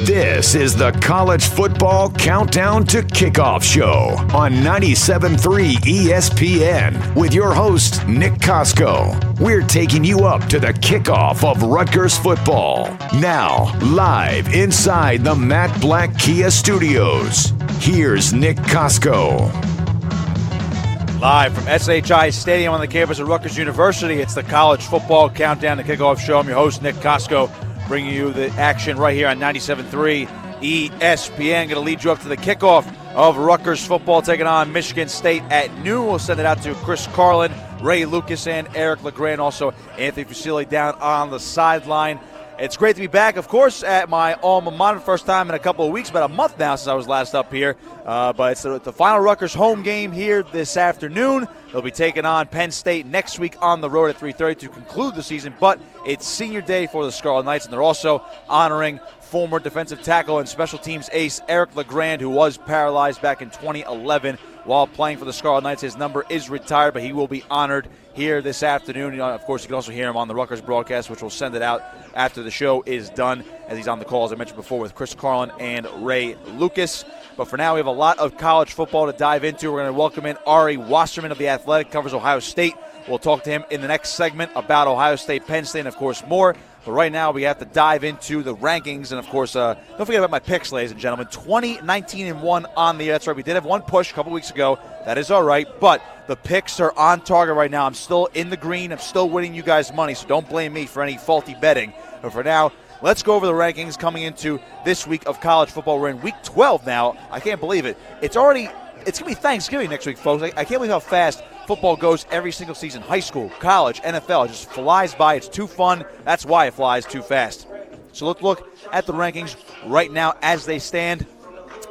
This is the College Football Countdown to Kickoff show on 97.3 ESPN with your host, Nick Costco. We're taking you up to the kickoff of Rutgers football. Now, live inside the Matt Black Kia Studios, here's Nick Costco. Live from SHI Stadium on the campus of Rutgers University, it's the College Football Countdown to Kickoff show. I'm your host, Nick Costco, bringing you the action right here on 97.3 ESPN. Going to lead you up to the kickoff of Rutgers football taking on Michigan State at noon. We'll send it out to Chris Carlin, Ray Lucas, and Eric LeGrand. Also, Anthony Fusilli down on the sideline. It's great to be back, of course, at my alma mater. First time in a couple of weeks, about a month now since I was last up here. But it's the final Rutgers home game here this afternoon. They'll be taking on Penn State next week on the road at 3:30 to conclude the season. But it's senior day for the Scarlet Knights, and they're also honoring former defensive tackle and special teams ace Eric LeGrand, who was paralyzed back in 2011 while playing for the Scarlet Knights. His number is retired, but he will be honored here this afternoon. Of course, you can also hear him on the Rutgers broadcast, which we'll send it out after the show is done, as he's on the call, as I mentioned before, with Chris Carlin and Ray Lucas. But for now, we have a lot of college football to dive into. We're going to welcome in Ari Wasserman of The Athletic, covers Ohio State. We'll talk to him in the next segment about Ohio State-Penn State, and, of course, more. But right now, we have to dive into the rankings. And, of course, don't forget about my picks, ladies and gentlemen. 20-19-1 on the year. That's right. We did have one push a couple weeks ago. That is all right. But the picks are on target right now. I'm still in the green. I'm still winning you guys money, so don't blame me for any faulty betting. But for now, let's go over the rankings coming into this week of college football. We're in week 12 now. I can't believe it. It's going to be Thanksgiving next week, folks. I can't believe how fast football goes every single season. High school, college, NFL, it just flies by. It's too fun. That's why it flies too fast. So let's look at the rankings right now as they stand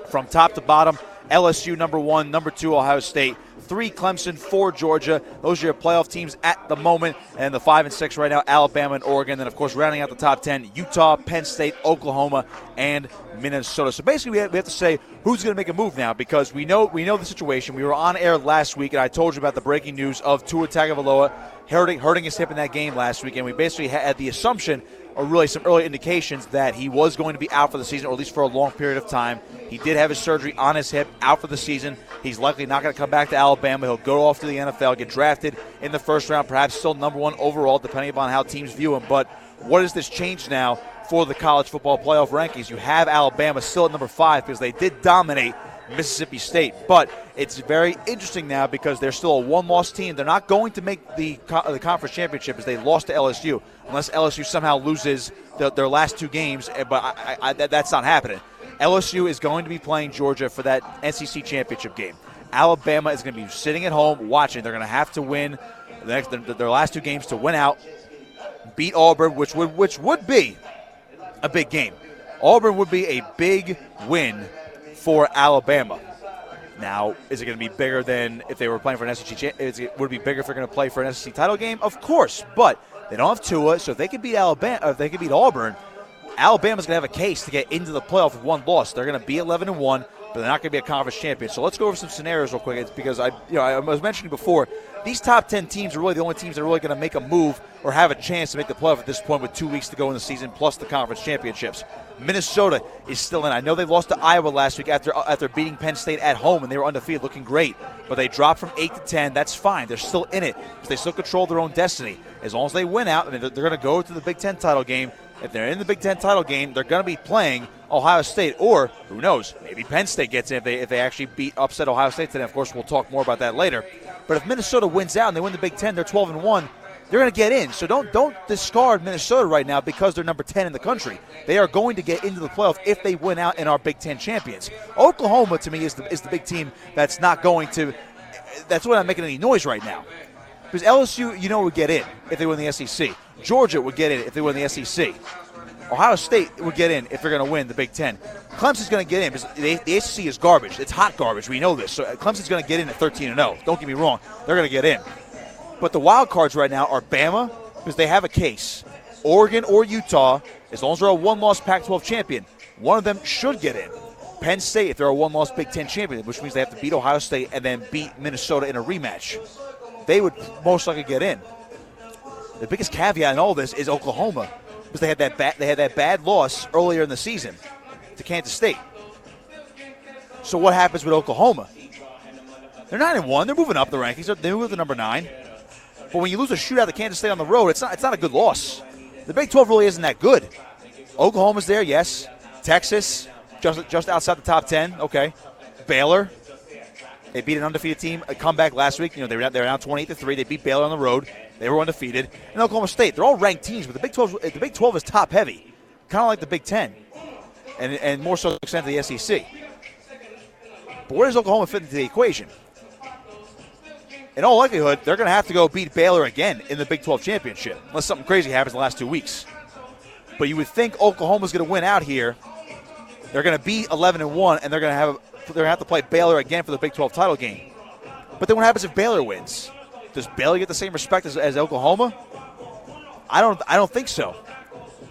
from top to bottom. LSU number 1, number 2 Ohio State, 3 Clemson, 4 Georgia. Those are your playoff teams at the moment. And the 5 and 6 right now, Alabama and Oregon. Then, of course, rounding out the top 10, Utah, Penn State, Oklahoma, and Minnesota. So basically we have to say who's going to make a move now, because we know the situation. We were on air last week, and I told you about the breaking news of Tua Tagovailoa hurting his hip in that game last week. And we basically had the assumption, or really some early indications, that he was going to be out for the season, or at least for a long period of time. He did have his surgery on his hip, out for the season. He's likely not going to come back to Alabama. He'll go off to the NFL, get drafted in the first round, perhaps still number 1 overall, depending upon how teams view him. But what does this change now for the college football playoff rankings? You have Alabama still at number 5 because they did dominate Mississippi State. But it's very interesting now because they're still a one-loss team. They're not going to make the conference championship, as they lost to LSU, unless LSU somehow loses their last 2 games. But that's not happening. LSU is going to be playing Georgia for that SEC championship game. Alabama is going to be sitting at home watching. They're going to have to win their last 2 games to win out, beat Auburn, which would be a big game. Auburn would be a big win for Alabama. Now, is it going to be bigger than if they were playing for an SEC championship? Would it be bigger if they're going to play for an SEC title game? Of course, but they don't have Tua, so if they can beat Auburn, Alabama's going to have a case to get into the playoff with 1 loss. They're going to be 11-1, but they're not going to be a conference champion. So let's go over some scenarios real quick. It's because I was mentioning before, these top 10 teams are really the only teams that are really going to make a move or have a chance to make the playoff at this point with 2 weeks to go in the season, plus the conference championships. Minnesota is still in. I know they lost to Iowa last week after beating Penn State at home, and they were undefeated, looking great. But they dropped from 8 to 10. That's fine. They're still in it because they still control their own destiny. As long as they win out, they're going to go to the Big Ten title game. If they're in the Big Ten title game, they're going to be playing Ohio State, or who knows, maybe Penn State gets in if they actually upset Ohio State today. Of course, we'll talk more about that later. But if Minnesota wins out and they win the Big Ten, they're 12-1. They're going to get in. So don't discard Minnesota right now because they're number 10 in the country. They are going to get into the playoff if they win out and are Big Ten champions. Oklahoma, to me, is the big team that's not going to – that's not making any noise right now. Because LSU, would get in if they win the SEC. Georgia would get in if they win the SEC. Ohio State would get in if they're going to win the Big Ten. Clemson's going to get in because the SEC is garbage. It's hot garbage. We know this. So Clemson's going to get in at 13-0. Don't get me wrong. They're going to get in. But the wild cards right now are Bama, because they have a case. Oregon or Utah, as long as they're a 1-loss Pac-12 champion, one of them should get in. Penn State, if they're a 1-loss Big Ten champion, which means they have to beat Ohio State and then beat Minnesota in a rematch, they would most likely get in. The biggest caveat in all this is Oklahoma, because they had that bad loss earlier in the season. to Kansas State. So what happens with Oklahoma? They're 9-1. They're moving up the rankings. They move to number 9. But when you lose a shootout to Kansas State on the road, it's not a good loss. The Big 12 really isn't that good. Oklahoma's there, yes. Texas, just outside the top 10, okay. Baylor, they beat an undefeated team, a comeback last week. They were down 28-3. They beat Baylor on the road. They were undefeated. And Oklahoma State, they're all ranked teams, but the Big 12 is top heavy, kind of like the Big 10, and more so to the extent of the SEC. But where does Oklahoma fit into the equation? In all likelihood, they're going to have to go beat Baylor again in the Big 12 championship, unless something crazy happens in the last 2 weeks. But you would think Oklahoma's going to win out here. They're going to be 11-1, and they're going to have to play Baylor again for the Big 12 title game. But then what happens if Baylor wins? Does Baylor get the same respect as Oklahoma? I don't think so.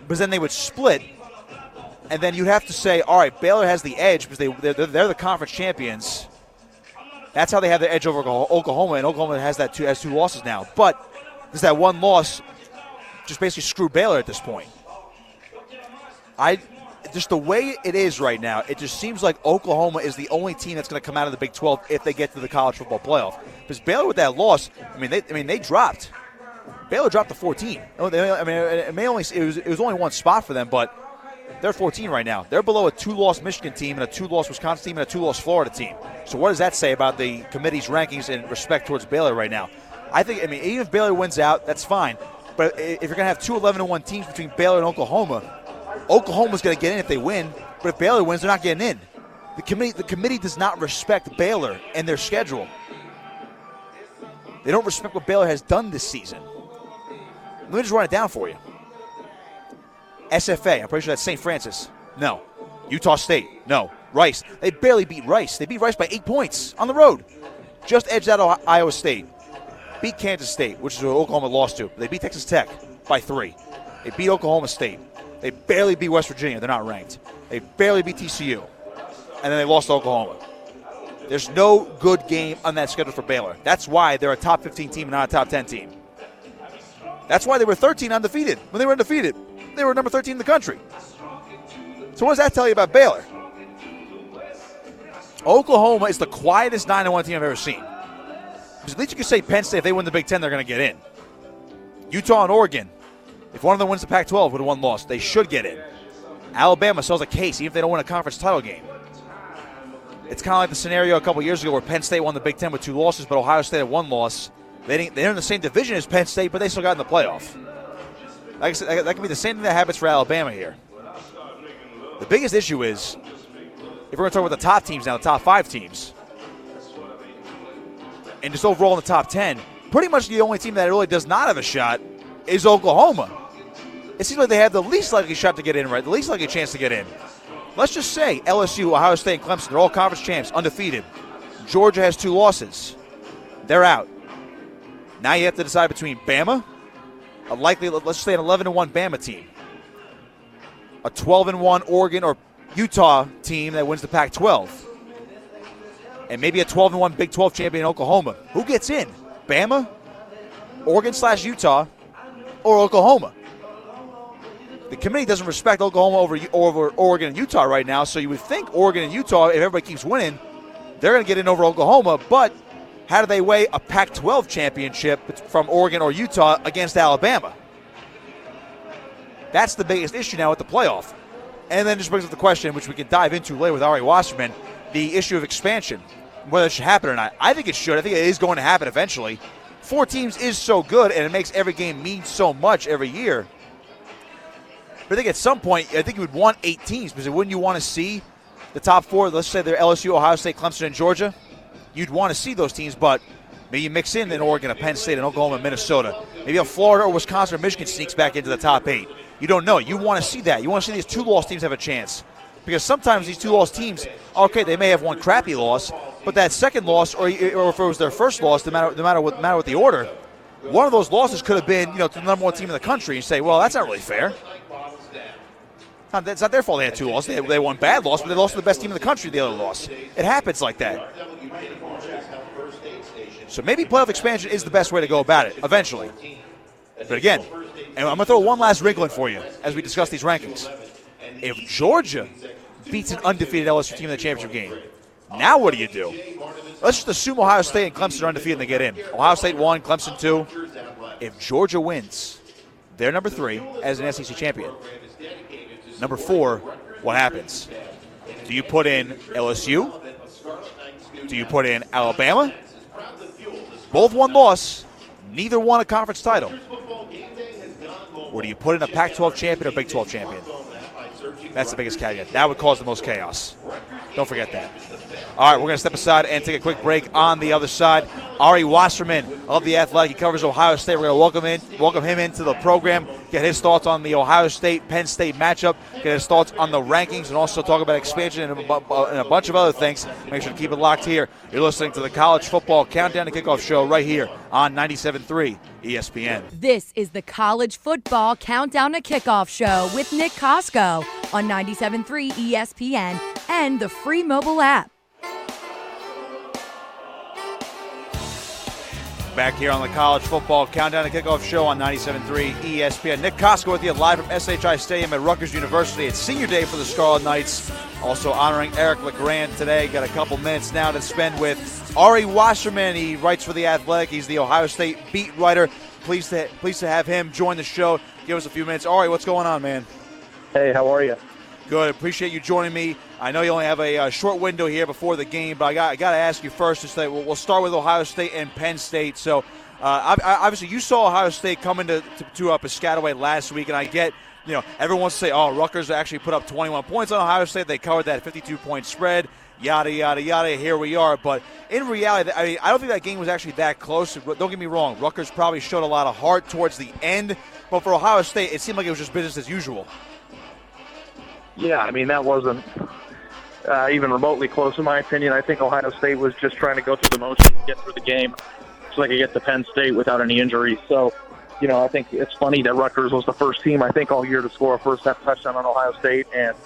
Because then they would split, and then you'd have to say, all right, Baylor has the edge because they're the conference champions. That's how they have the edge over Oklahoma, and Oklahoma has 2 losses now. But does that one loss just basically screw Baylor at this point? Just the way it is right now, it just seems like Oklahoma is the only team that's going to come out of the Big 12 if they get to the college football playoff. Because Baylor with that loss, they dropped. Baylor dropped to 14. It was only one spot for them, but they're 14 right now. They're below a 2-loss Michigan team and a 2-loss Wisconsin team and a 2-loss Florida team. So what does that say about the committee's rankings and respect towards Baylor right now? Even if Baylor wins out, that's fine. But if you're going to have 2 11-1 teams between Baylor and Oklahoma, Oklahoma's going to get in if they win. But if Baylor wins, they're not getting in. The committee does not respect Baylor and their schedule. They don't respect what Baylor has done this season. Let me just run it down for you. SFA, I'm pretty sure that's St. Francis. No. Utah State. No. Rice. They barely beat Rice. They beat Rice by 8 points on the road. Just edged out Iowa State. Beat Kansas State, which is what Oklahoma lost to. They beat Texas Tech by 3. They beat Oklahoma State. They barely beat West Virginia. They're not ranked. They barely beat TCU. And then they lost to Oklahoma. There's no good game on that schedule for Baylor. That's why they're a top 15 team and not a top 10 team. That's why they were 13 undefeated. When they were undefeated, they were number 13 in the country. So what does that tell you about Baylor? Oklahoma is the quietest 9-1 team I've ever seen. Because at least you can say Penn State, if they win the Big Ten, they're going to get in. Utah and Oregon, if one of them wins the Pac-12 with a 1 loss, they should get in. Alabama sells a case, even if they don't win a conference title game. It's kind of like the scenario a couple years ago where Penn State won the Big Ten with 2 losses, but Ohio State had 1 loss. They're in the same division as Penn State, but they still got in the playoff. Like I said, that could be the same thing that happens for Alabama here. The biggest issue is, if we're going to talk about the top teams now, the top 5 teams, and just overall in the top 10, pretty much the only team that really does not have a shot is Oklahoma. It seems like they have the least likely shot to get in, right? The least likely chance to get in. Let's just say LSU, Ohio State, and Clemson, they're all conference champs, undefeated. Georgia has 2 losses. They're out. Now you have to decide between Bama, a likely, let's say an 11-1 Bama team, a 12-1 Oregon or Utah team that wins the Pac-12, and maybe a 12-1 Big 12 champion in Oklahoma. Who gets in? Bama, Oregon/Utah, or Oklahoma? The committee doesn't respect Oklahoma over Oregon and Utah right now, so you would think Oregon and Utah, if everybody keeps winning, they're going to get in over Oklahoma, but how do they weigh a Pac-12 championship from Oregon or Utah against Alabama? That's the biggest issue now at the playoff. And then just brings up the question, which we can dive into later with Ari Wasserman, the issue of expansion, whether it should happen or not. I think it should. I think it is going to happen eventually. 4 teams is so good, and it makes every game mean so much every year. But I think at some point, I think you would want 8 teams, because wouldn't you want to see the top 4, let's say they're LSU, Ohio State, Clemson, and Georgia? You'd want to see those teams, but maybe you mix in Oregon, a Penn State, and Oklahoma, and Minnesota. Maybe a Florida or Wisconsin or Michigan sneaks back into the top 8. You don't know. You want to see that. You want to see these 2-loss teams have a chance. Because sometimes these 2-loss teams, okay, they may have one crappy loss, but that second loss, or if it was their first loss, no matter what the order, one of those losses could have been, to the number 1 team in the country. You say, well, that's not really fair. It's not their fault they had 2 losses. They won bad loss, but they lost to the best team in the country the other loss. It happens like that. So maybe playoff expansion is the best way to go about it, eventually. But again, and I'm going to throw one last wrinkle in for you as we discuss these rankings. If Georgia beats an undefeated LSU team in the championship game. Now what do you do? Let's just assume Ohio State and Clemson are undefeated and they get in. Ohio State 1, Clemson 2. If Georgia wins, they're number 3 as an SEC champion. Number 4, what happens? Do you put in LSU? Do you put in Alabama? Both one loss, neither won a conference title. Or do you put in a Pac-12 champion or Big 12 champion? That's the biggest caveat. That would cause the most chaos. Don't forget that. All right, we're going to step aside and take a quick break. On the other side, Ari Wasserman of The Athletic. He covers Ohio State. We're going to welcome him into the program, get his thoughts on the Ohio State-Penn State matchup, get his thoughts on the rankings, and also talk about expansion and a bunch of other things. Make sure to keep it locked here. You're listening to the College Football Countdown and Kickoff Show right here on 97.3 ESPN. This is the College Football Countdown and Kickoff Show with Nick Costco on 97.3 ESPN and the free mobile app. Back here on the College Football Countdown and Kickoff Show on 97.3 ESPN. Nick Costco with you live from SHI Stadium at Rutgers University. It's senior day for the Scarlet Knights. Also honoring Eric LeGrand today. Got a couple minutes now to spend with Ari Wasserman. He writes for The Athletic. He's the Ohio State beat writer. Pleased to have him join the show. Give us a few minutes. Ari, what's going on, man? Hey, how are you? Good. Appreciate you joining me. I know you only have a short window here before the game, but I got to ask you first. We'll start with Ohio State and Penn State. So, obviously, you saw Ohio State coming to Piscataway last week, and I get, everyone wants to say, oh, Rutgers actually put up 21 points on Ohio State. They covered that 52-point spread, yada, yada, yada. Here we are. But in reality, I don't think that game was actually that close. Don't get me wrong. Rutgers probably showed a lot of heart towards the end. But for Ohio State, it seemed like it was just business as usual. Yeah, that wasn't even remotely close in my opinion. I think Ohio State was just trying to go through the motions and get through the game so they could get to Penn State without any injuries. So, I think it's funny that Rutgers was the first team, I think, all year to score a first-half touchdown on Ohio State and,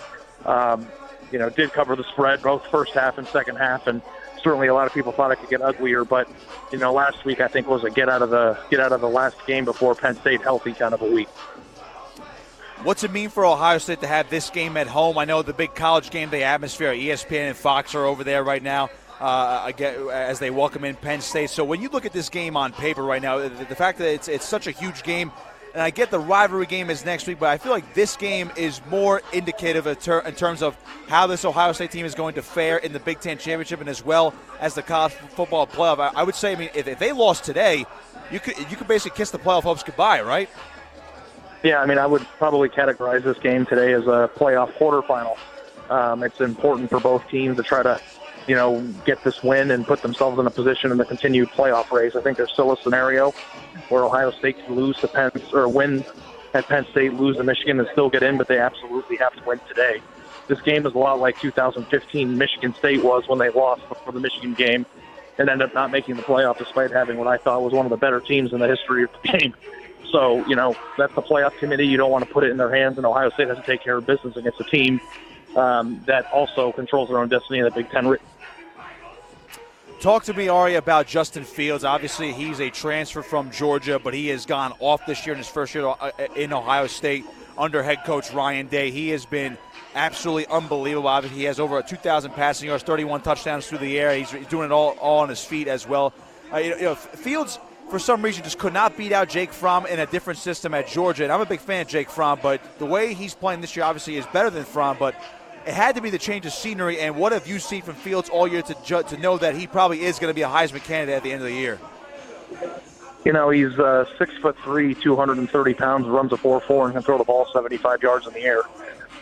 did cover the spread both first half and second half. And certainly a lot of people thought it could get uglier. But, last week I think was a get out of the last game before Penn State healthy kind of a week. What's it mean for Ohio State to have this game at home? I know the big college game day atmosphere, ESPN and Fox are over there right now as they welcome in Penn State. So when you look at this game on paper right now, the fact that it's such a huge game, and I get the rivalry game is next week, but I feel like this game is more indicative in terms of how this Ohio State team is going to fare in the Big Ten Championship and as well as the college football playoff. I would say, if they lost today, you could basically kiss the playoff hopes goodbye, right? Yeah, I would probably categorize this game today as a playoff quarterfinal. It's important for both teams to try to, get this win and put themselves in a position in the continued playoff race. I think there's still a scenario where Ohio State can lose to Penn or win at Penn State, lose to Michigan, and still get in, but they absolutely have to win today. This game is a lot like 2015 Michigan State was when they lost before the Michigan game and ended up not making the playoff despite having what I thought was one of the better teams in the history of the game. So, that's the playoff committee. You don't want to put it in their hands, and Ohio State has to take care of business against a team that also controls their own destiny in the Big Ten. Talk to me, Ari, about Justin Fields. Obviously, he's a transfer from Georgia, but he has gone off this year in his first year in Ohio State under head coach Ryan Day. He has been absolutely unbelievable. Obviously, he has over 2,000 passing yards, 31 touchdowns through the air. He's doing it all on his feet as well. Fields, for some reason, just could not beat out Jake Fromm in a different system at Georgia. And I'm a big fan of Jake Fromm, but the way he's playing this year obviously is better than Fromm. But it had to be the change of scenery. And what have you seen from Fields all year to know that he probably is going to be a Heisman candidate at the end of the year? He's 6'3", 230 pounds, runs a 4.4, and can throw the ball 75 yards in the air.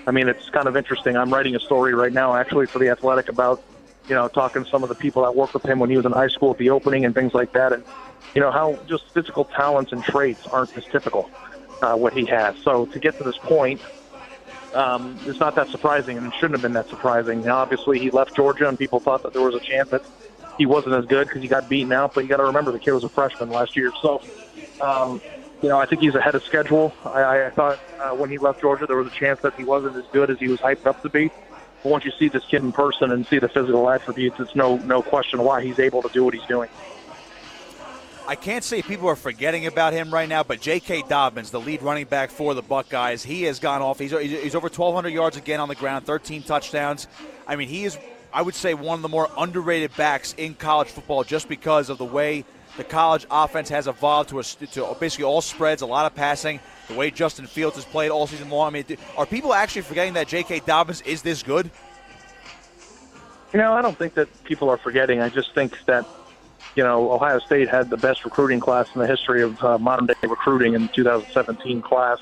It's kind of interesting. I'm writing a story right now, actually, for The Athletic about, talking to some of the people that worked with him when he was in high school at the opening and things like that. And, how just physical talents and traits aren't as typical, what he has. So to get to this point, it's not that surprising, and it shouldn't have been that surprising. Now, obviously, he left Georgia, and people thought that there was a chance that he wasn't as good because he got beaten out. But you got to remember, the kid was a freshman last year. So, I think he's ahead of schedule. I thought when he left Georgia, there was a chance that he wasn't as good as he was hyped up to be. But once you see this kid in person and see the physical attributes, it's no question why he's able to do what he's doing. I can't say people are forgetting about him right now, but J.K. Dobbins, the lead running back for the Buckeyes, he has gone off. He's over 1,200 yards again on the ground, 13 touchdowns. I mean, he is, I would say, one of the more underrated backs in college football just because of the way the college offense has evolved to basically all spreads, a lot of passing, the way Justin Fields has played all season long. I mean, are people actually forgetting that J.K. Dobbins is this good? I don't think that people are forgetting. I just think that, Ohio State had the best recruiting class in the history of modern-day recruiting in the 2017 class.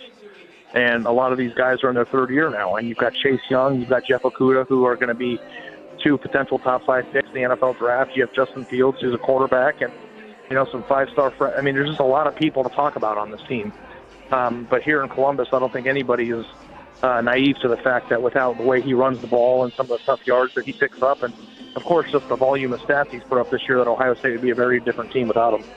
And a lot of these guys are in their third year now. And you've got Chase Young, you've got Jeff Okudah, who are going to be two potential top 5 picks in the NFL draft. You have Justin Fields, who's a quarterback, and, some 5-star friends. I mean, there's just a lot of people to talk about on this team. But here in Columbus, I don't think anybody is naive to the fact that without the way he runs the ball and some of the tough yards that he picks up, and, of course, just the volume of stats he's put up this year, that Ohio State would be a very different team without him.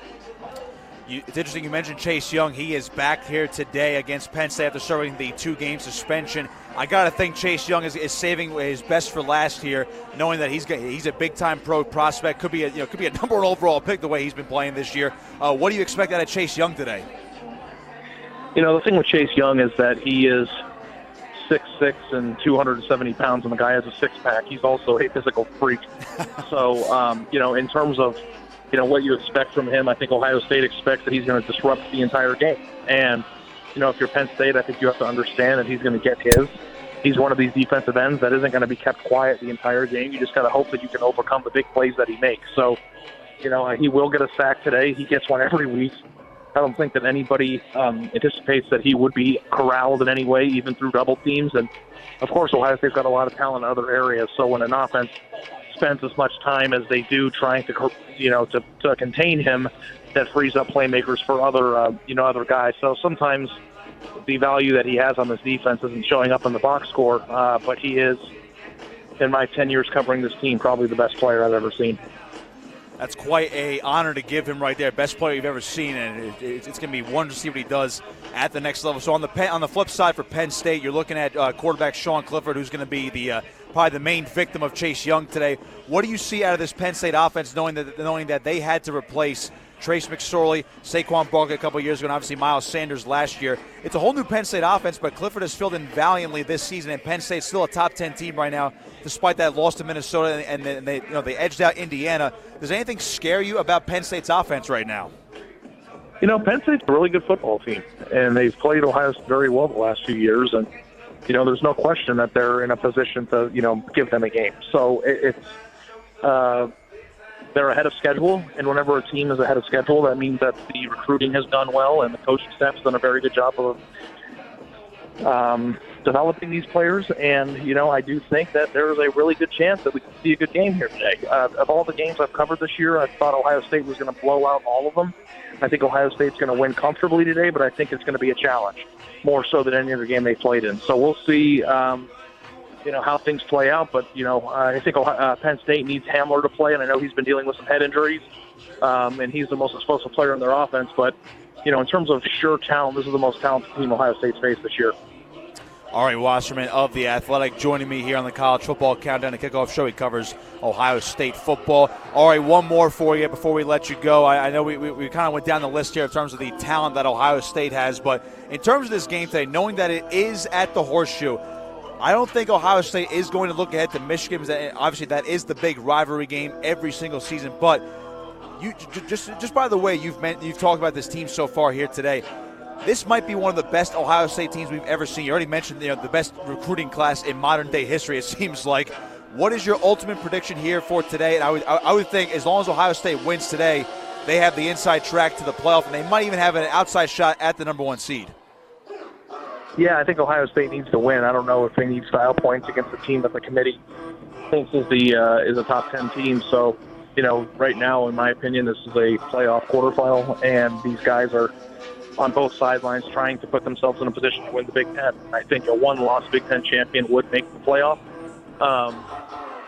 It's interesting you mentioned Chase Young. He is back here today against Penn State after serving the 2-game suspension. I got to think Chase Young is saving his best for last here, knowing that he's a big-time pro prospect. Could be a number 1 overall pick the way he's been playing this year. What do you expect out of Chase Young today? The thing with Chase Young is that he is 6'6" and 270 pounds, and the guy has a six-pack. He's also a physical freak. So, in terms of, what you expect from him, I think Ohio State expects that he's going to disrupt the entire game. And, if you're Penn State, I think you have to understand that he's going to get his. He's one of these defensive ends that isn't going to be kept quiet the entire game. You just got to hope that you can overcome the big plays that he makes. So, he will get a sack today. He gets one every week. I don't think that anybody anticipates that he would be corralled in any way, even through double teams. And, of course, Ohio State's got a lot of talent in other areas. So when an offense spends as much time as they do trying to contain him, that frees up playmakers for other guys. So sometimes the value that he has on this defense isn't showing up in the box score, but he is, in my 10 years covering this team, probably the best player I've ever seen. That's quite an honor to give him right there. Best player you've ever seen, and it's going to be wonderful to see what he does at the next level. So on the flip side for Penn State, you're looking at quarterback Sean Clifford, who's going to be probably the main victim of Chase Young today. What do you see out of this Penn State offense, knowing that they had to replace Trace McSorley, Saquon Barkley a couple of years ago, and obviously Miles Sanders last year? It's a whole new Penn State offense, but Clifford has filled in valiantly this season, and Penn State's still a top 10 team right now, despite that loss to Minnesota, and they edged out Indiana. Does anything scare you about Penn State's offense right now? Penn State's a really good football team, and they've played Ohio State very well the last few years, and there's no question that they're in a position to give them a game. So they're ahead of schedule, and whenever a team is ahead of schedule, that means that the recruiting has done well, and the coaching staff has done a very good job of developing these players. And, I do think that there is a really good chance that we can see a good game here today. Of all the games I've covered this year, I thought Ohio State was going to blow out all of them. I think Ohio State's going to win comfortably today, but I think it's going to be a challenge, more so than any other game they played in. So we'll see how things play out, but I think Penn State needs Hamler to play, and I know he's been dealing with some head injuries, and he's the most explosive player in their offense. But in terms of sheer talent, this is the most talented team Ohio State's faced this year. All right, Wasserman of The Athletic joining me here on the College Football Countdown and Kickoff Show. He covers Ohio State football. All right, one more for you before we let you go. I know we kind of went down the list here in terms of the talent that Ohio State has, but in terms of this game today, knowing that it is at the Horseshoe, I don't think Ohio State is going to look ahead to Michigan. Obviously, that is the big rivalry game every single season. But you just by the way you've talked about this team so far here today, this might be one of the best Ohio State teams we've ever seen. You already mentioned the best recruiting class in modern day history, it seems like. What is your ultimate prediction here for today? And I would think as long as Ohio State wins today, they have the inside track to the playoff, and they might even have an outside shot at the number 1 seed. Yeah, I think Ohio State needs to win. I don't know if they need style points against the team that the committee thinks is a top 10 team. So, right now, in my opinion, this is a playoff quarterfinal, and these guys are on both sidelines trying to put themselves in a position to win the Big Ten. I think a one-loss Big Ten champion would make the playoff.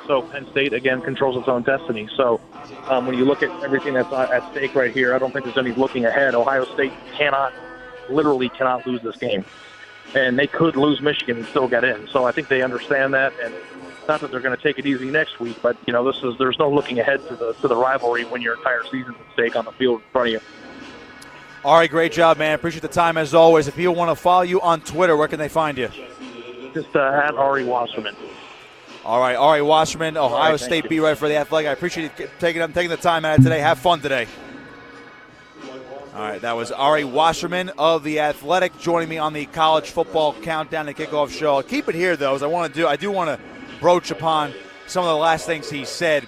So Penn State, again, controls its own destiny. So when you look at everything that's at stake right here, I don't think there's any looking ahead. Ohio State literally cannot lose this game. And they could lose Michigan and still get in. So I think they understand that. And Not that they're going to take it easy next week, but there's no looking ahead to the rivalry when your entire season's at stake on the field in front of you. All right, great job, man. Appreciate the time as always. If people want to follow you on Twitter, where can they find you? Just at Ari Wasserman. All right, Ari Wasserman, Ohio State beat writer for The Athletic. I appreciate you taking the time out today. Have fun today. All right, that was Ari Wasserman of The Athletic joining me on the College Football Countdown and Kickoff Show. I'll keep it here, though, as I do want to broach upon some of the last things he said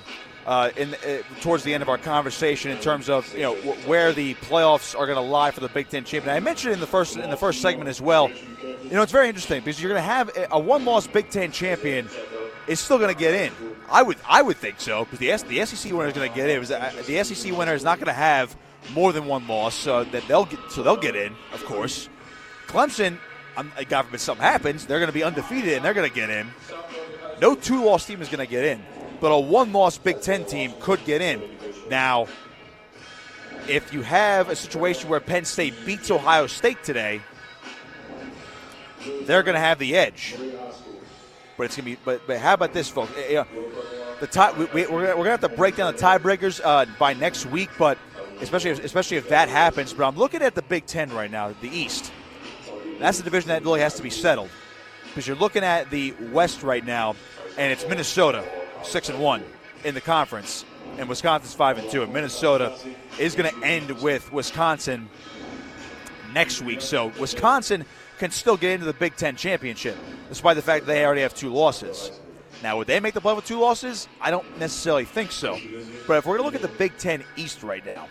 towards the end of our conversation in terms of where the playoffs are going to lie for the Big Ten champion. I mentioned in the first segment as well. It's very interesting because you're going to have a one-loss Big Ten champion is still going to get in. I would think so because the SEC winner is going to get in. The SEC winner is not going to have more than one loss, so they'll get in, of course. Clemson, God forbid something happens, they're going to be undefeated and they're going to get in. No two-loss team is going to get in, but a one-loss Big Ten team could get in. Now, if you have a situation where Penn State beats Ohio State today, they're going to have the edge. But it's going to be. But how about this, folks? We're going to have to break down the tiebreakers by next week, but especially if that happens. But I'm looking at the Big Ten right now, the East. That's the division that really has to be settled because you're looking at the West right now, and it's Minnesota 6-1 in the conference, and Wisconsin's 5-2. And Minnesota is going to end with Wisconsin next week. So Wisconsin can still get into the Big Ten championship, despite the fact that they already have 2 losses. Now, would they make the play with 2 losses? I don't necessarily think so. But if we're going to look at the Big Ten East right now,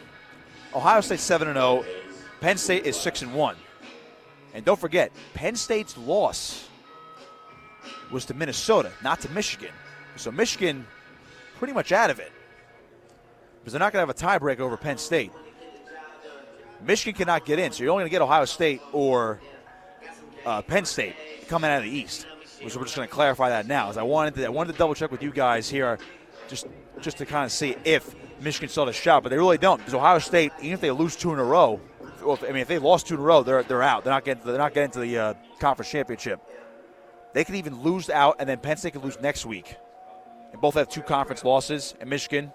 Ohio State's 7-0, Penn State is 6-1. And don't forget, Penn State's loss was to Minnesota, not to Michigan. So Michigan pretty much out of it because they're not going to have a tiebreak over Penn State. Michigan cannot get in, so you're only going to get Ohio State or Penn State coming out of the East. Which we're just going to clarify that now. As I wanted to double check with you guys here, just to kind of see if Michigan still has a shot, but they really don't because Ohio State, even if they lose 2 in a row, if they lost 2 in a row, they're out. They're not getting to the conference championship. They can even lose out, and then Penn State can lose next week. And both have 2 conference losses, and Michigan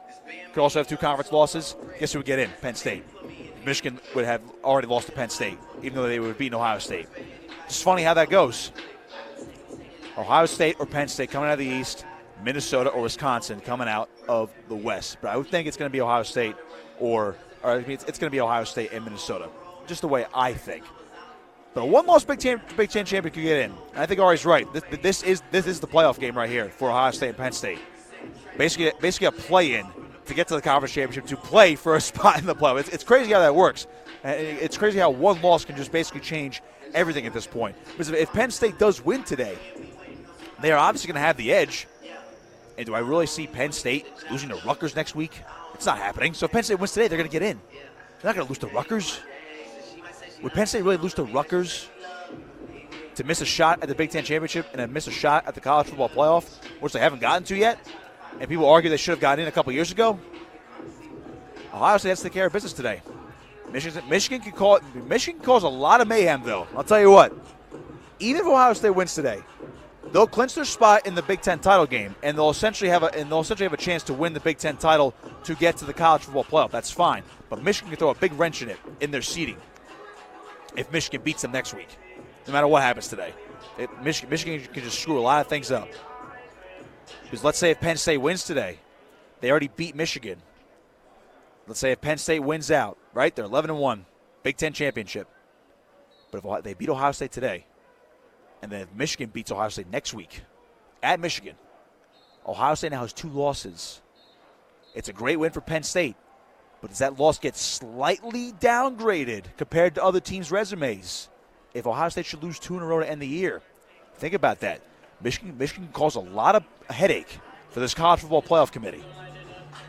could also have 2 conference losses. Guess who would get in? Penn State. Michigan would have already lost to Penn State, even though they would have beaten Ohio State. It's funny how that goes. Ohio State or Penn State coming out of the East, Minnesota or Wisconsin coming out of the West. But I would think it's going to be Ohio State it's going to be Ohio State and Minnesota, just the way I think. But a one-loss Big Ten champion could get in. And I think Ari's right. This is the playoff game right here for Ohio State and Penn State. Basically a play-in to get to the conference championship to play for a spot in the playoff. It's crazy how that works. It's crazy how one loss can just basically change everything at this point. Because if Penn State does win today, they are obviously going to have the edge. And do I really see Penn State losing to Rutgers next week? It's not happening. So if Penn State wins today, they're going to get in. They're not going to lose to Rutgers. Would Penn State really lose to Rutgers to miss a shot at the Big Ten championship and then miss a shot at the college football playoff, which they haven't gotten to yet? And people argue they should have gotten in a couple years ago. Ohio State has to take care of business today. Michigan can cause a lot of mayhem, though. I'll tell you what. Even if Ohio State wins today, they'll clinch their spot in the Big Ten title game, and they'll essentially have a chance to win the Big Ten title to get to the college football playoff. That's fine, but Michigan can throw a big wrench in their seeding if Michigan beats them next week, no matter what happens today. Michigan can just screw a lot of things up. Because let's say if Penn State wins today, they already beat Michigan. Let's say if Penn State wins out, right? They're 11-1, Big Ten championship. But if they beat Ohio State today, and then if Michigan beats Ohio State next week at Michigan, Ohio State now has 2 losses. It's a great win for Penn State. But does that loss get slightly downgraded compared to other teams' resumes if Ohio State should lose 2 in a row to end the year? Think about that. Michigan can cause a lot of headache for this college football playoff committee.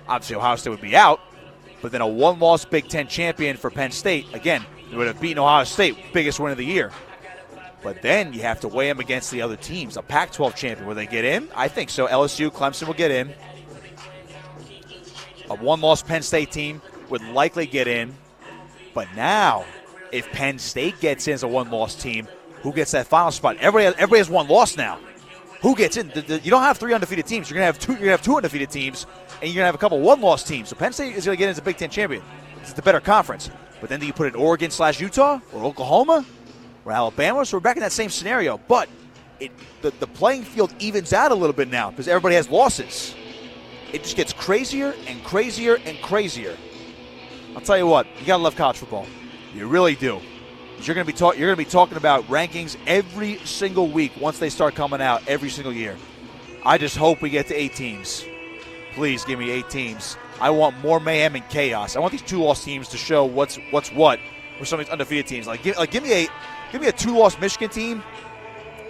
Obviously, Ohio State would be out, but then a one-loss Big Ten champion for Penn State, again, they would have beaten Ohio State, biggest win of the year. But then you have to weigh them against the other teams. A Pac-12 champion, will they get in? I think so. LSU, Clemson will get in. A one-loss Penn State team would likely get in. But now, if Penn State gets in as a one-loss team, who gets that final spot? Everybody has one loss now. who gets in. You don't have 3 undefeated teams. You're going to have 2 undefeated teams, and you're going to have a couple one-loss teams. So Penn State is going to get into Big Ten champion. It's the better conference. But then do you put in Oregon/Utah or Oklahoma or Alabama? So we're back in that same scenario. But the playing field evens out a little bit now because everybody has losses. It just gets crazier and crazier and crazier. I'll tell you what, you gotta love college football. You really do. You're gonna be talking about rankings every single week once they start coming out every single year. I just hope we get to 8 teams. Please give me 8 teams. I want more mayhem and chaos. I want these 2-loss teams to show what's what with some of these undefeated teams. Give me a 2-loss Michigan team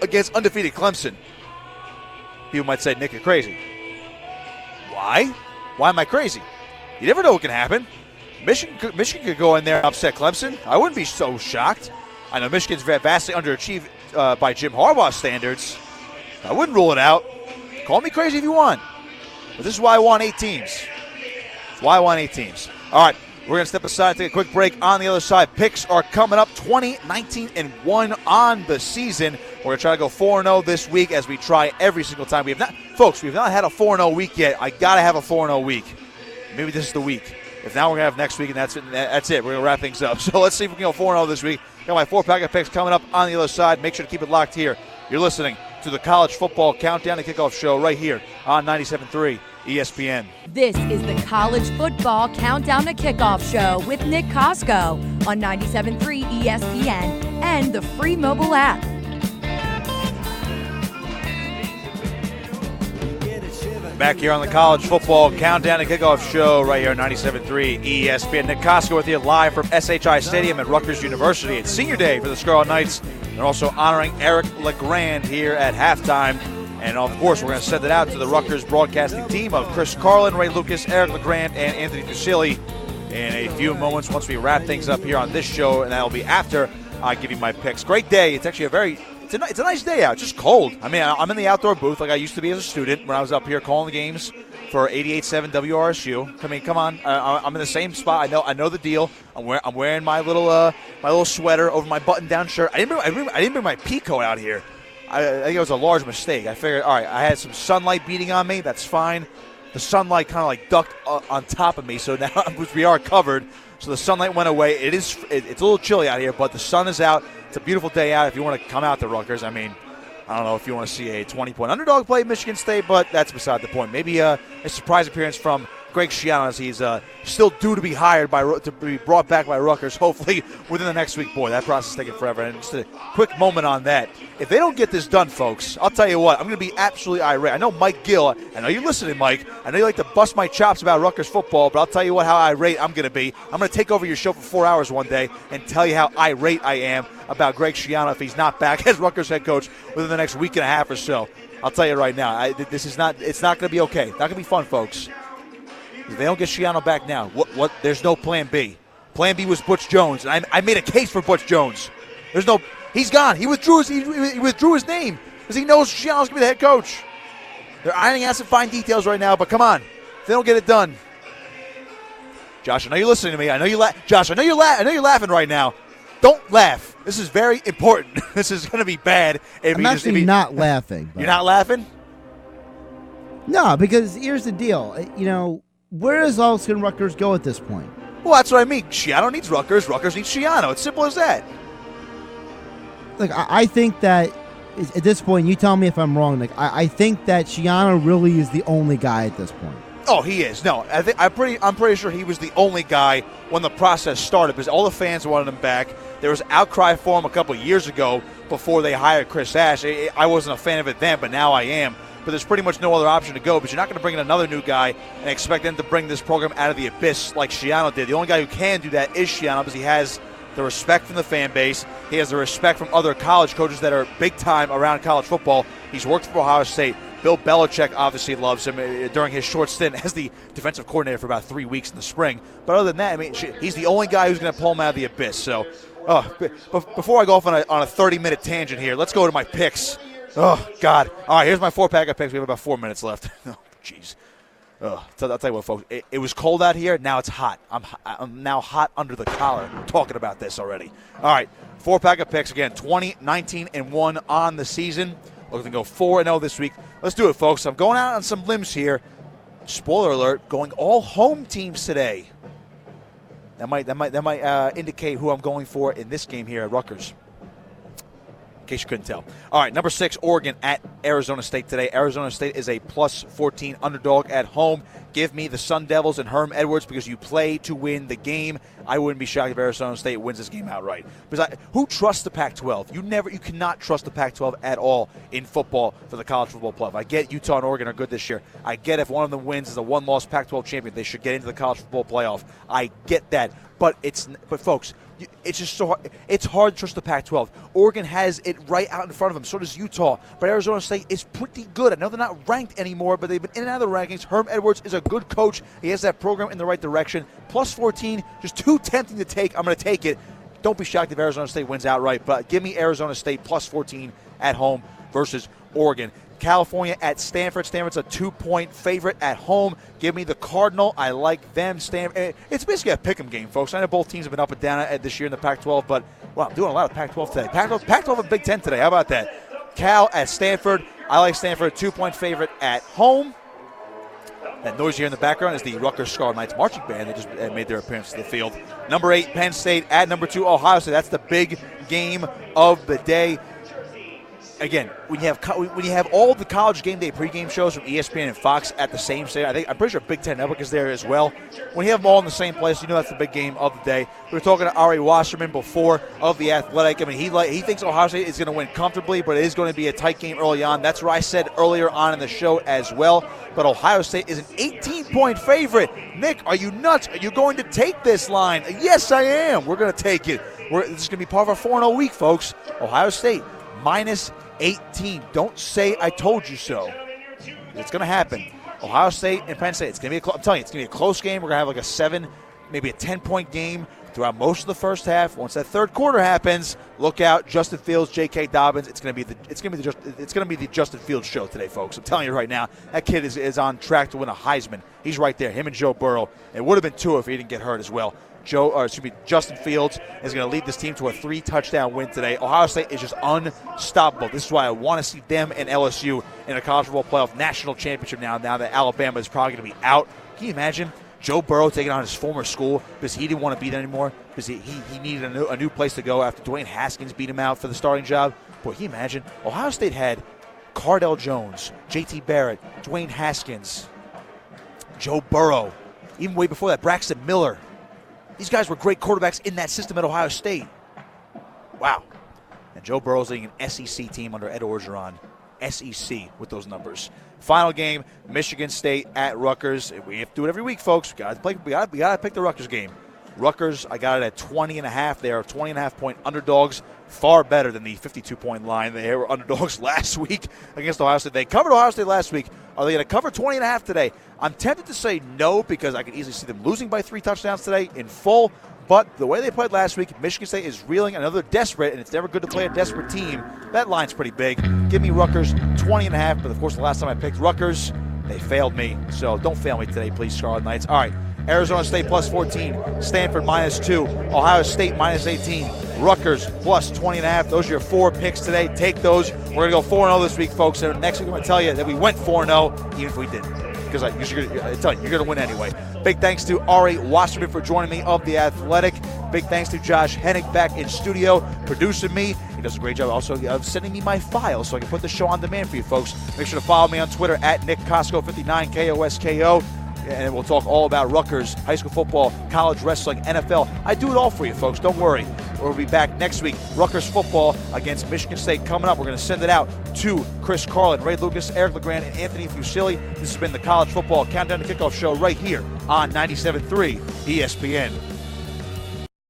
against undefeated Clemson. People might say, Nick, you're crazy. Why? Why am I crazy? You never know what can happen. Michigan could go in there and upset Clemson. I wouldn't be so shocked. I know Michigan's vastly underachieved by Jim Harbaugh's standards. I wouldn't rule it out. Call me crazy if you want. But this is why I want 8 teams. That's why I want 8 teams. All right, we're going to step aside and take a quick break. On the other side, picks are coming up 20-19-1 on the season. We're going to try to go 4-0 this week as we try every single time. We've not had a 4-0 week yet. I got to have a 4-0 week. Maybe this is the week. If not, we're going to have next week, and that's it. We're going to wrap things up. So let's see if we can go 4-0 this week. Got my 4-pack of picks coming up on the other side. Make sure to keep it locked here. You're listening to the College Football Countdown and Kickoff Show right here on 97.3 ESPN. This is the College Football Countdown to Kickoff Show with Nick Costco on 97.3 ESPN and the free mobile app. Back here on the College Football Countdown and Kickoff Show right here on 97.3 ESPN. Nick Costco with you live from SHI Stadium at Rutgers University. It's senior day for the Scarlet Knights. They're also honoring Eric LeGrand here at halftime. And, of course, we're going to send it out to the Rutgers broadcasting team of Chris Carlin, Ray Lucas, Eric LeGrand, and Anthony Fusilli in a few moments once we wrap things up here on this show, and that'll be after I give you my picks. Great day. It's actually it's a nice day out. It's just cold. I mean, I'm in the outdoor booth like I used to be as a student when I was up here calling the games for 88.7 WRSU. I mean, come on. I'm in the same spot. I know the deal. I'm wearing my little sweater over my button-down shirt. I didn't bring my pea coat out here. I think it was a large mistake. I figured, all right, I had some sunlight beating on me. That's fine. The sunlight kind of like ducked on top of me, so now we are covered. So the sunlight went away. It's a little chilly out here, but the sun is out. It's a beautiful day out if you want to come out to Rutgers. I mean, I don't know if you want to see a 20-point underdog play Michigan State, but that's beside the point. Maybe a surprise appearance from Greg Schiano as he's still due to be to be brought back by Rutgers, hopefully within the next week. Boy, that process is taking forever. And just a quick moment on that. If they don't get this done, folks, I'll tell you what, I'm going to be absolutely irate. I know Mike Gill, I know you're listening, Mike. I know you like to bust my chops about Rutgers football, but I'll tell you what, how irate I'm going to be. I'm going to take over your show for 4 hours one day and tell you how irate I am about Greg Schiano if he's not back as Rutgers head coach within the next week and a half or so. I'll tell you right now, it's not going to be okay. Not going to be fun, folks. If they don't get Schiano back now, there's no plan B. Plan B was Butch Jones, and I made a case for Butch Jones. He's gone. He withdrew his name because he knows Schiano's going to be the head coach. They're ironing out some fine details right now, but come on. If they don't get it done. Josh, I know you're listening to me. I know you Josh, I know you're laughing right now. Don't laugh. This is very important. This is going to be bad. I'm actually not laughing. You're not laughing? No, because here's the deal. Where does Austin Rutgers go at this point? Well, that's what I mean. Schiano needs Rutgers. Rutgers needs Schiano. It's simple as that. Look, I think that at this point, you tell me if I'm wrong, Nick. I think that Schiano really is the only guy at this point. Oh, he is. No, I'm pretty sure he was the only guy when the process started because all the fans wanted him back. There was outcry for him a couple of years ago before they hired Chris Ash. I wasn't a fan of it then, but now I am. But there's pretty much no other option to go. But you're not going to bring in another new guy and expect them to bring this program out of the abyss like Schiano did. The only guy who can do that is Schiano because he has the respect from the fan base. He has the respect from other college coaches that are big time around college football. He's worked for Ohio State. Bill Belichick obviously loves him during his short stint as the defensive coordinator for about 3 weeks in the spring. But other than that, I mean, he's the only guy who's going to pull him out of the abyss. So, before I go off on a 30-minute tangent here, let's go to my picks. Oh, God. All right, here's my 4-pack of picks. We have about 4 minutes left. Oh, jeez. I'll tell you what, folks. It was cold out here. Now it's hot. I'm now hot under the collar talking about this already. All right, 4-pack of picks. Again, 20-19-1 on the season. looking to go 4-0 this week. Let's do it, folks. I'm going out on some limbs here. Spoiler alert, going all home teams today. That might indicate who I'm going for in this game here at Rutgers, in case you couldn't tell. All right, number 6, Oregon at Arizona State today. Arizona State is a plus 14 underdog at home. Give me the Sun Devils and Herm Edwards because you play to win the game. I wouldn't be shocked if Arizona State wins this game outright. Because who trusts the Pac-12? You cannot trust the Pac-12 at all in football for the college football playoff. I get Utah and Oregon are good this year. I get if one of them wins as a one-loss Pac-12 champion, they should get into the college football playoff. I get that. But folks, it's just so hard. It's hard to trust the Pac-12. Oregon has it right out in front of them. So does Utah. But Arizona State is pretty good. I know they're not ranked anymore, but they've been in and out of the rankings. Herm Edwards is a good coach. He has that program in the right direction. Plus 14, just too tempting to take. I'm going to take it. Don't be shocked if Arizona State wins outright, but give me Arizona State plus 14 at home versus Oregon. California at Stanford. Stanford's a 2-point favorite at home. Give me the Cardinal. I like them. Stanford. It's basically a pick'em game, folks. I know both teams have been up and down this year in the Pac-12, but wow, I'm doing a lot of Pac-12 today. Pac-12 and Big Ten today. How about that? Cal at Stanford. I like Stanford, 2-point favorite at home. That noise here in the background is the Rutgers Scarlet Knights marching band. They just made their appearance to the field. Number 8, Penn State at number 2, Ohio State. That's the big game of the day. Again, when you have all the college game day pregame shows from ESPN and Fox at the same stadium, I'm pretty sure Big Ten Network is there as well. When you have them all in the same place, you know that's the big game of the day. We were talking to Ari Wasserman before of The Athletic. I mean, he thinks Ohio State is going to win comfortably, but it is going to be a tight game early on. That's what I said earlier on in the show as well. But Ohio State is an 18-point favorite. Nick, are you nuts? Are you going to take this line? Yes, I am. We're going to take it. This is going to be part of our 4-0 week, folks. Ohio State minus 18. Don't say I told you so. It's going to happen. Ohio State and Penn State. I'm telling you, it's going to be a close game. We're going to have like a 7, maybe a 10-point game throughout most of the first half. Once that third quarter happens, look out. Justin Fields, J.K. Dobbins. It's going to be the Justin Fields show today, folks. I'm telling you right now, that kid is on track to win a Heisman. He's right there. Him and Joe Burrow. It would have been 2 if he didn't get hurt as well. Justin Fields is going to lead this team to a 3-touchdown win today. Ohio State is just unstoppable. This is why I want to see them and LSU in a college football playoff national championship now that Alabama is probably going to be out. Can you imagine Joe Burrow taking on his former school because he didn't want to be there anymore because he needed a new place to go after Dwayne Haskins beat him out for the starting job? Boy, can you imagine? Ohio State had Cardell Jones, J.T. Barrett, Dwayne Haskins, Joe Burrow, even way before that, Braxton Miller. These guys were great quarterbacks in that system at Ohio State. Wow. And Joe Burrow's leading an SEC team under Ed Orgeron. SEC with those numbers. Final game, Michigan State at Rutgers. We have to do it every week, folks. We got to pick the Rutgers game. Rutgers, I got it at 20.5. They are 20.5-point underdogs. Far better than the 52-point line. They were underdogs last week against Ohio State. They covered Ohio State last week. Are they going to cover 20.5 today? I'm tempted to say no because I could easily see them losing by 3 touchdowns today in full. But the way they played last week, Michigan State is reeling. Another desperate, and it's never good to play a desperate team. That line's pretty big. Give me Rutgers 20.5. But, of course, the last time I picked Rutgers, they failed me. So don't fail me today, please, Scarlet Knights. All right. Arizona State plus 14, Stanford minus 2, Ohio State minus 18, Rutgers plus 20.5. Those are your 4 picks today. Take those. We're going to go 4-0 this week, folks. And next week I'm going to tell you that we went 4-0, even if we didn't. Because I tell you, you're going to win anyway. Big thanks to Ari Wasserman for joining me of The Athletic. Big thanks to Josh Hennick back in studio, producing me. He does a great job also of sending me my files so I can put the show on demand for you folks. Make sure to follow me on Twitter at NickCosco59, Kosko. And we'll talk all about Rutgers, high school football, college wrestling, NFL. I do it all for you, folks. Don't worry. We'll be back next week. Rutgers football against Michigan State coming up. We're going to send it out to Chris Carlin, Ray Lucas, Eric LeGrand, and Anthony Fusilli. This has been the College Football Countdown to Kickoff show right here on 97.3 ESPN.